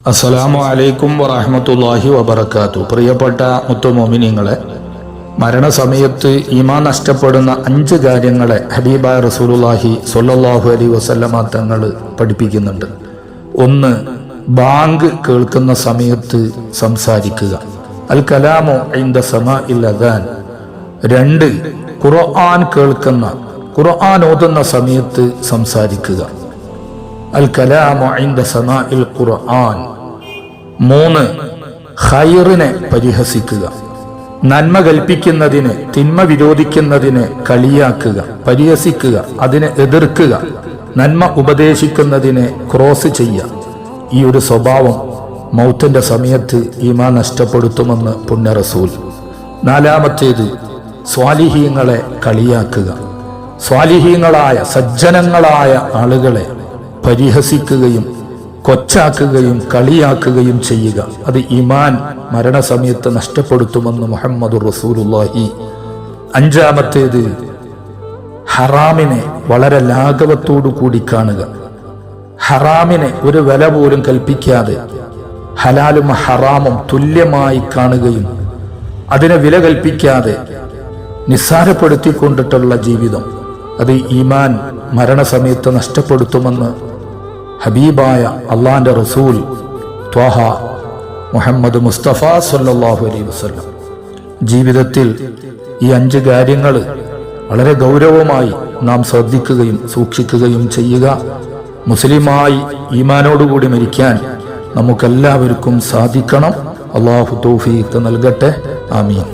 അസ്സലാമു അലൈക്കും വറഹ്മത്തുള്ളാഹി വബറകാതുഹു. പ്രിയപ്പെട്ട മുത്തുമോമിനീങ്ങളെ, മരണസമയത്ത് ഈമാൻ നഷ്ടപ്പെടുന്ന 5 കാര്യങ്ങളെ ഹബീബായ റസൂലുള്ളാഹി സ്വല്ലല്ലാഹു അലൈഹി വസല്ലമ തങ്ങൾ പഠിപ്പിക്കുന്നുണ്ട്. 1. ബാങ്ക് കേൾക്കുന്ന സമയത്ത് സംസാരിക്കുക, അൽ കലാമു ഇൻദ സമാഇൽ അദാൻ. 2. ഖുർആൻ കേൾക്കുന്ന, ഖുർആൻ ഓതുന്ന സമയത്ത് സംസാരിക്കുക, അൽ കലാമു ഇൻദ സമാഇൽ ഖുർആൻ. 3. ഖൈറിനെ പരിഹസിക്കുക, നന്മ കൽപ്പിക്കുന്നതിന് തിന്മ വിരോധിക്കുന്നതിന് കളിയാക്കുക, പരിഹസിക്കുക, അതിനെ എതിർക്കുക, നന്മ ഉപദേശിക്കുന്നതിനെ ക്രോസ് ചെയ്യുക. ഈ ഒരു സ്വഭാവം മൗത്തിന്റെ സമയത്ത് ഈമാൻ നഷ്ടപ്പെടുത്തുമെന്ന് പുണ്യ റസൂൽ. 4. സ്വാലിഹീങ്ങളെ കളിയാക്കുക, സ്വാലിഹീങ്ങളായ സജ്ജനങ്ങളായ ആളുകളെ പരിഹസിക്കുകയും കൊച്ചാക്കുകയും കളിയാക്കുകയും ചെയ്യുക. അത് ഈമാൻ മരണസമയത്ത് നഷ്ടപ്പെടുത്തുമെന്ന് മുഹമ്മദുർ റസൂലുള്ളാഹി. 5. ഹറാമിനെ വളരെ ലാഘവത്തോടു കൂടി കാണുക, ഹറാമിനെ ഒരു വില പോലും കൽപ്പിക്കാതെ ഹലാലും ഹറാമും തുല്യമായി കാണുകയും അതിനെ വില കൽപ്പിക്കാതെ നിസ്സാരപ്പെടുത്തിക്കൊണ്ടിട്ടുള്ള ജീവിതം, അത് ഈമാൻ മരണസമയത്ത് നഷ്ടപ്പെടുത്തുമെന്ന് ഹബീബായ അള്ളാന്റെ റസൂൽ ത്വാഹ മുഹമ്മദ് മുസ്തഫ സല്ലല്ലാഹു അലൈഹി വസല്ലം. ജീവിതത്തിൽ ഈ 5 കാര്യങ്ങൾ വളരെ ഗൗരവമായി നാം ശ്രദ്ധിക്കുകയും സൂക്ഷിക്കുകയും ചെയ്യുക. മുസ്ലിമായി ഈമാനോടുകൂടി മരിക്കാൻ നമുക്കെല്ലാവർക്കും സാധിക്കണം. അള്ളാഹു തൗഫീഖ് നൽകട്ടെ. ആമീൻ.